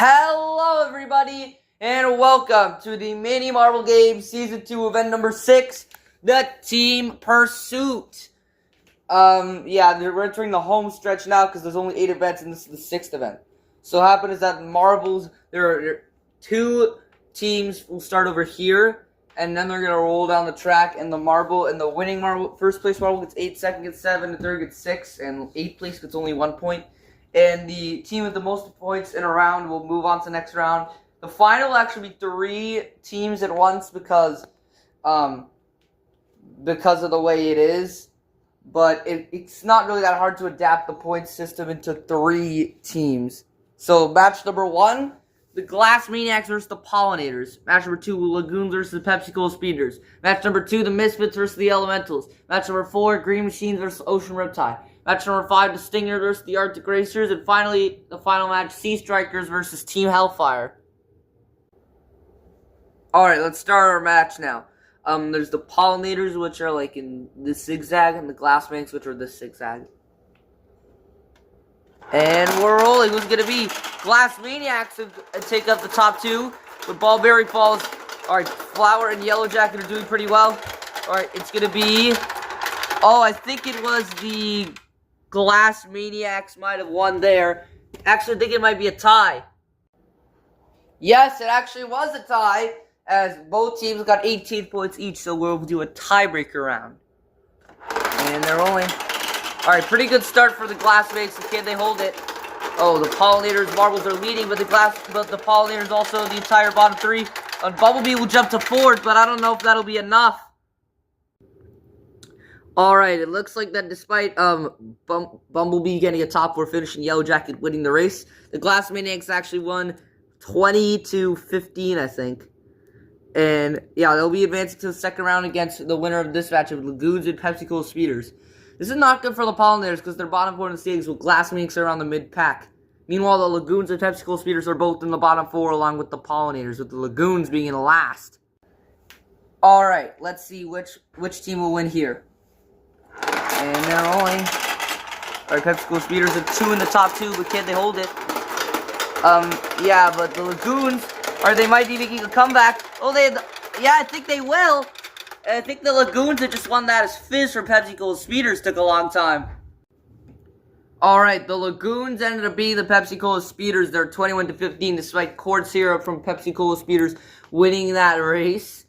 Hello, everybody, and welcome to the Mini Marble Games Season 2 event number 6, the Team Pursuit. We're entering the home stretch now because there's only 8 events, and this is the 6th event. So what happened is that marbles, there are 2 teams will start over here, and then they're going to roll down the track, and the winning marble, first place marble gets 8, second gets 7, the third gets 6, and 8th place gets only 1 point. And the team with the most points in a round will move on to the next round. The final will actually be 3 teams at once because of the way it is. But it's not really that hard to adapt the point system into 3 teams. So match number 1, the Glass Maniacs versus the Pollinators. Match number 2, Lagoons versus the PepsiCo Speeders. Match number 2, the Misfits versus the Elementals. Match number 4, Green Machines versus Ocean Riptide. Match number 5, the Stingers versus the Arctic Racers. And finally, the final match, Sea Strikers versus Team Hellfire. Alright, let's start our match now. There's the Pollinators, which are like in this zigzag, and the Glass Maniacs, which are this zigzag. And we're rolling. Who's going to be? Glass Maniacs take up the top 2. With Ballberry Falls. Alright, Flower and Yellow Jacket are doing pretty well. Alright, it's going to be... Oh, I think it was the Glass Maniacs might have won there. Actually, I think it might be a tie. Yes, it actually was a tie, as both teams got 18 points each, so we'll do a tiebreaker round. And they're rolling. Alright, pretty good start for the Glass Maniacs. Can they hold it? Oh, the Pollinators marbles are leading, but the Pollinators also the entire bottom 3. And Bumblebee will jump to 4th, but I don't know if that'll be enough. Alright, it looks like that despite Bumblebee getting a top 4 finish and Yellow Jacket winning the race, the Glass Maniacs actually won 20-15, I think. And yeah, they'll be advancing to the second round against the winner of this match of Lagoons and PepsiCo Speeders. This is not good for the Pollinators because they're bottom 4 in the standings with Glass Maniacs around the mid-pack. Meanwhile, the Lagoons and PepsiCo Speeders are both in the bottom 4 along with the Pollinators, with the Lagoons being in last. Alright, let's see which team will win here. And they're rolling. Alright, PepsiCo Speeders are 2 in the top 2, but can they hold it? Yeah, but the Lagoons, they might be making a comeback. Oh, yeah, I think they will. I think the Lagoons that just won that as Fizz from PepsiCo Speeders took a long time. Alright, the Lagoons ended up being the PepsiCo Speeders. They're 21-15, despite Cord Syrup from PepsiCo Speeders winning that race.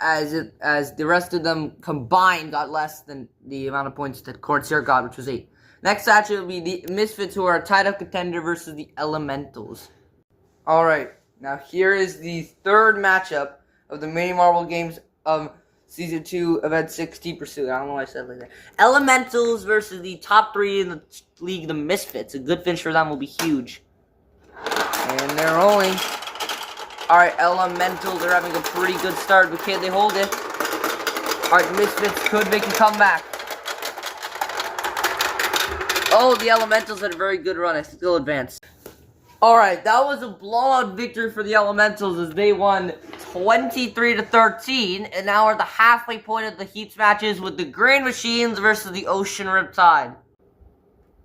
As the rest of them combined got less than the amount of points that Cord Syrup got, which was 8. Next match will be the Misfits, who are a tied-up contender, versus the Elementals. Alright, now here is the third matchup of the Mini Marble Games Season 2, Event 6, Team Pursuit. I don't know why I said it like that. Elementals versus the top 3 in the league, the Misfits. A good finish for them will be huge. And they're rolling. Alright, Elementals are having a pretty good start, but can they hold it? Alright, the Misfits could make a comeback. Oh, the Elementals had a very good run. I still advanced. Alright, that was a blowout victory for the Elementals as they won 23-13, and now are the halfway point of the heats matches with the Green Machines versus the Ocean Riptide.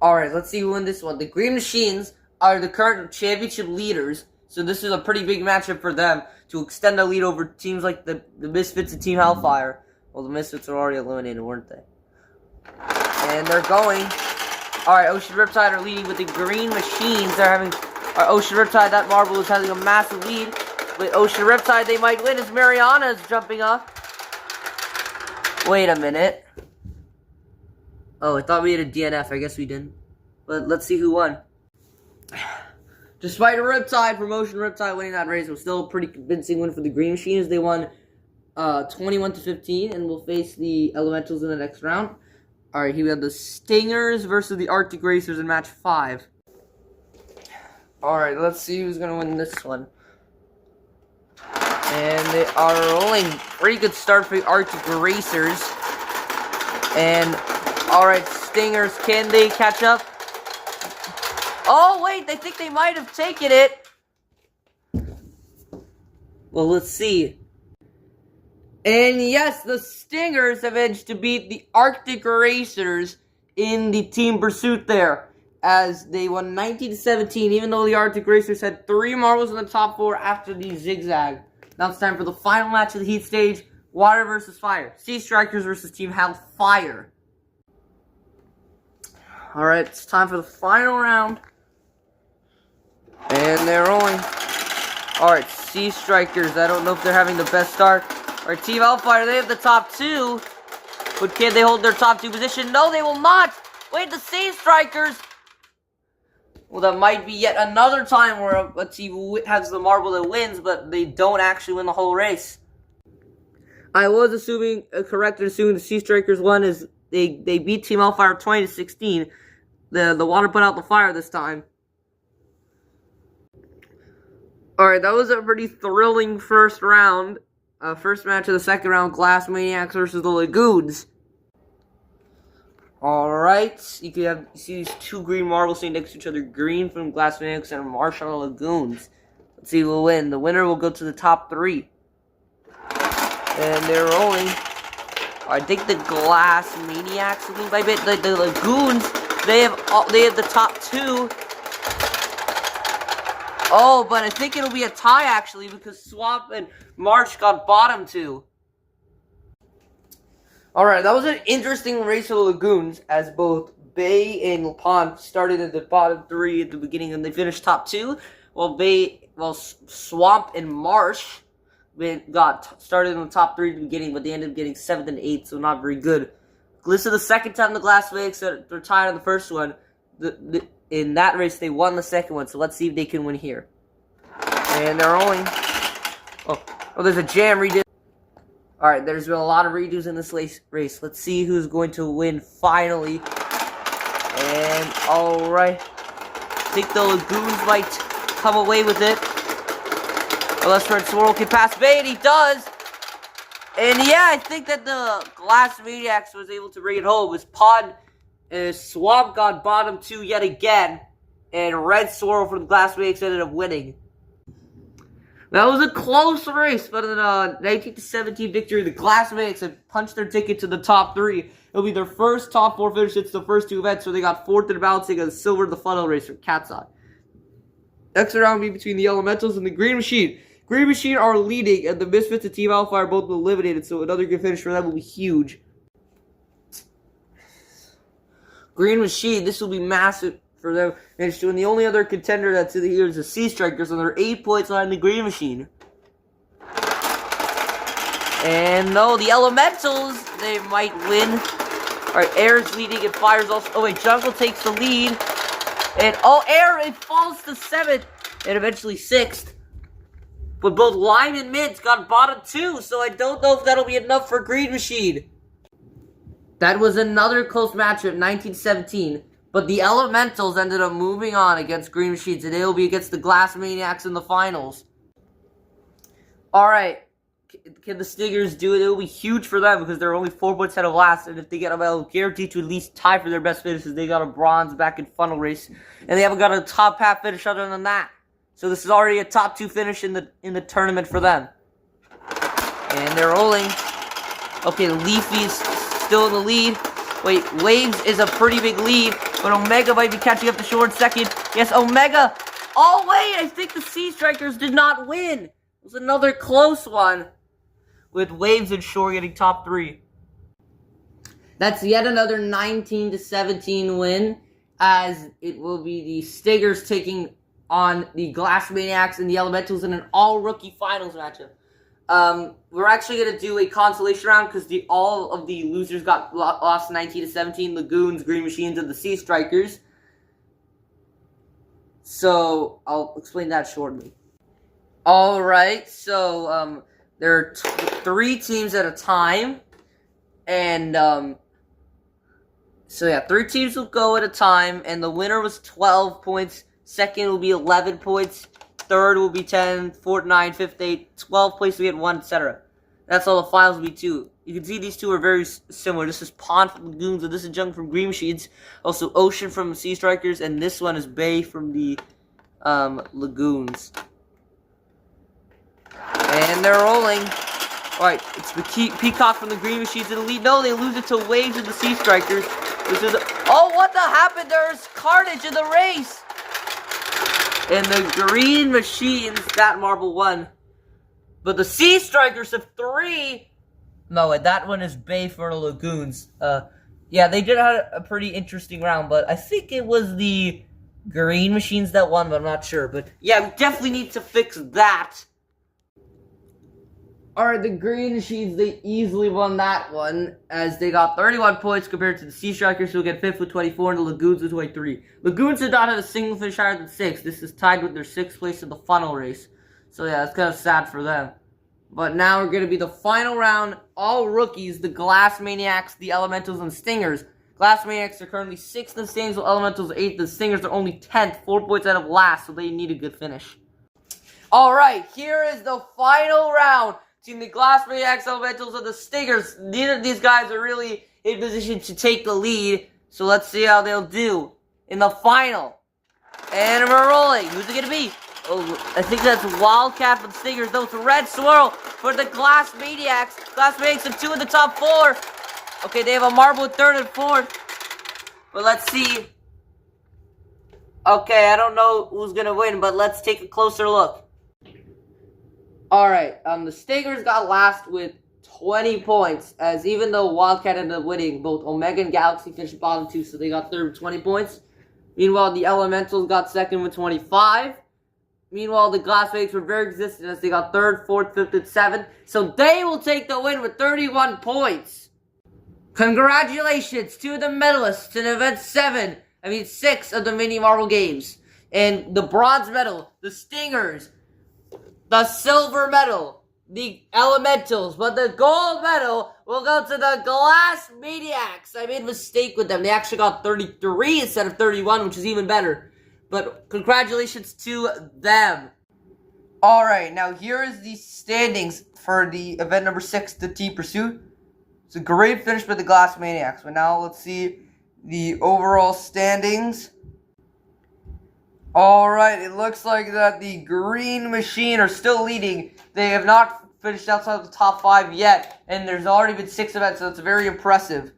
Alright, let's see who won this one. The Green Machines are the current championship leaders, so this is a pretty big matchup for them to extend the lead over teams like the Misfits and Team Hellfire. Well, the Misfits are already eliminated, weren't they? And they're going. Alright, Ocean Riptide are leading with the Green Machines. They're having... Ocean Riptide, that marble is having a massive lead. With Ocean Riptide, they might win as Mariana is jumping up. Wait a minute. Oh, I thought we had a DNF. I guess we didn't. But let's see who won. Despite a Riptide from Ocean Riptide winning that race, it was still a pretty convincing win for the Green Machines. They won 21-15 and will face the Elementals in the next round. Alright, here we have the Stingers versus the Arctic Racers in match 5. Alright, let's see who's going to win this one. And they are rolling. Pretty good start for the Arctic Racers. And, alright, Stingers, can they catch up? Oh, wait, they think they might have taken it. Well, let's see. And yes, the Stingers have managed to beat the Arctic Racers in the Team Pursuit there. as they won 19-17, even though the Arctic Racers had 3 marbles in the top 4 after the zigzag. Now it's time for the final match of the heat stage, Water versus Fire. Sea Strikers versus Team Hellfire. Alright, it's time for the final round. And they're rolling. Alright, Sea Strikers, I don't know if they're having the best start. Alright, Team Hellfire, they have the top 2. But can they hold their top 2 position? No, they will not! Wait, the Sea Strikers! Well, that might be yet another time where a team has the marble that wins, but they don't actually win the whole race. I was assuming, correct in assuming the Sea Strikers won is they beat Team Hellfire 20-16. The water put out the fire this time. Alright, that was a pretty thrilling first round. First match of the second round, Glass Maniacs versus the Lagoons. Alright, you see these 2 green marbles sitting next to each other. Green from Glass Maniacs and Marshall Lagoons. Let's see who will win. The winner will go to the top 3. And they're rolling. I think the Glass Maniacs will win by a bit. The Lagoons, they have the top 2. Oh, but I think it'll be a tie actually because Swamp and March got bottom 2. Alright, that was an interesting race for the Lagoons, as both Bay and LaPont started at the bottom 3 at the beginning, and they finished top 2, while Swamp and Marsh got started in the top 3 at the beginning, but they ended up getting 7th and 8th, so not very good. This is the second time the Glass Vegas they're tied on the first one. In that race, they won the second one, so let's see if they can win here. And they're rolling. Oh, there's a jam redo. Alright, there's been a lot of redos in this race. Let's see who's going to win finally. And, alright. I think the Lagoons might come away with it. Unless Red Swirl can pass Bay, and he does. And yeah, I think that the Glass Maniacs was able to bring it home. It was Swamp got bottom 2 yet again. And Red Swirl from the Glass Maniacs ended up winning. That was a close race, but in a 19-17 victory, the Glass Maniacs have punched their ticket to the top 3. It'll be their first top 4 finish since the first 2 events, so they got 4th in balancing and silver in the funnel race from Cat's Eye. Next round will be between the Elementals and the Green Machine. Green Machine are leading, and the Misfits and Team Alpha are both eliminated, so another good finish for them will be huge. Green Machine, this will be massive for them. And the only other contender that's in the year is the Sea Strikers, and they're 8 points behind the Green Machine. And no, the Elementals, they might win. Alright, Air's leading and Fire's also. Oh wait, Jungle takes the lead. And Air, it falls to 7th and eventually 6th. But both Lime and Mint got bottom 2, so I don't know if that'll be enough for Green Machine. That was another close matchup, 19-17. But the Elementals ended up moving on against Green Machines, and they'll be against the Glass Maniacs in the finals. Alright, can the Stingers do it? It'll be huge for them because they're only 4 points ahead of last, and if they get a medal, guaranteed to at least tie for their best finishes. They got a bronze back in funnel race, and they haven't got a top half finish other than that. So this is already a top 2 finish in the tournament for them. And they're rolling. Okay, Leafy's still in the lead. Wait, Waves is a pretty big lead, but Omega might be catching up to Shore in second. Yes, Omega. Oh, wait, I think the Sea Strikers did not win. It was another close one, with Waves and Shore getting top 3. That's yet another 19-17 win, as it will be the Stingers taking on the Glass Maniacs and the Elementals in an all-rookie finals matchup. We're actually going to do a consolation round because all of the losers got lost 19-17, Lagoons, Green Machines, and the Sea Strikers. So, I'll explain that shortly. Alright, so, there are 3 teams at a time, and, so yeah, 3 teams will go at a time, and the winner was 12 points, second will be 11 points, third will be 10, fourth 9, fifth 8, 12 places we get 1, etc. That's all the finals will be 2. You can see these two are very similar. This is Pond from Lagoons, and this is Jung from Green Machines. Also Ocean from Sea Strikers, and this one is Bay from the Lagoons. And they're rolling. Alright, it's the Peacock from the Green Machines in the lead. No, they lose it to Waves and the Sea Strikers. This is oh, what the happened? There's carnage in the race. And the green machines, that marble won. But the Sea Strikers have 3. No, wait, that one is Bay for the Lagoons. Yeah, they did have a pretty interesting round, but I think it was the green machines that won, but I'm not sure. But yeah, we definitely need to fix that. Alright, the green machines, they easily won that one, as they got 31 points compared to the Sea Strikers, who get 5th with 24, and the Lagoons with 23. Lagoons did not have a single finish higher than 6. This is tied with their 6th place in the funnel race. So yeah, it's kind of sad for them. But now we're going to be the final round. All rookies, the Glass Maniacs, the Elementals, and Stingers. Glass Maniacs are currently 6th in the standings, while Elementals are 8th. The Stingers are only 10th, 4 points out of last, so they need a good finish. Alright, here is the final round between the Glass Maniacs, Elementals, and the Stingers. Neither of these guys are really in position to take the lead, so let's see how they'll do in the final. And we're rolling. Who's it going to be? Oh, I think that's Wildcat for the Stingers. No, it's Red Swirl for the Glass Maniacs. Glass Maniacs have 2 in the top 4. Okay, they have a marble at 3rd and 4th. But let's see. Okay, I don't know who's going to win, but let's take a closer look. Alright, the Stingers got last with 20 points, as even though Wildcat ended up winning, both Omega and Galaxy finished bottom 2, so they got 3rd with 20 points. Meanwhile, the Elementals got 2nd with 25. Meanwhile, the Glass Maniacs were very consistent, as they got 3rd, 4th, 5th, and 7th, so they will take the win with 31 points. Congratulations to the medalists in Event 6 of the Mini Marble Games. And the bronze medal, the Stingers. The silver medal, the Elementals, but the gold medal will go to the Glass Maniacs. I made a mistake with them. They actually got 33 instead of 31, which is even better. But congratulations to them. Alright, now here is the standings for the event number 6, the Team Pursuit. It's a great finish for the Glass Maniacs. But now let's see the overall standings. Alright, it looks like that the Green Machine are still leading. They have not finished outside of the top 5 yet, and there's already been 6 events, so it's very impressive.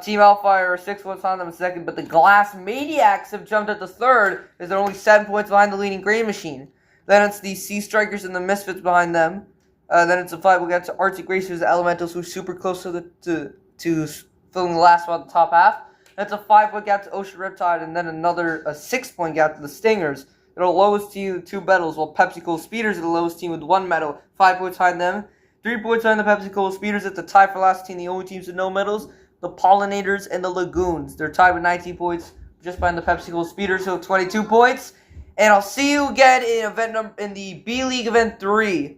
Team Alfire are 6 points on them in 2nd, but the Glass Maniacs have jumped up to 3rd, as they're only 7 points behind the leading Green Machine. Then it's the Sea Strikers and the Misfits behind them. Then it's a fight. We'll get to Arctic Racers, the Elementals, who are super close to filling the last spot in the top half. That's a 5-point gap to Ocean Riptide, and then another 6-point gap to the Stingers. They're the lowest team with 2 medals, while Pepsi Cola Speeders are the lowest team with 1 medal. 5 points behind them. 3 points behind the Pepsi Cola Speeders at the tie for last team, the only teams with no medals. The Pollinators and the Lagoons. They're tied with 19 points, just behind the Pepsi Cola Speeders, so 22 points. And I'll see you again in the B League Event 3.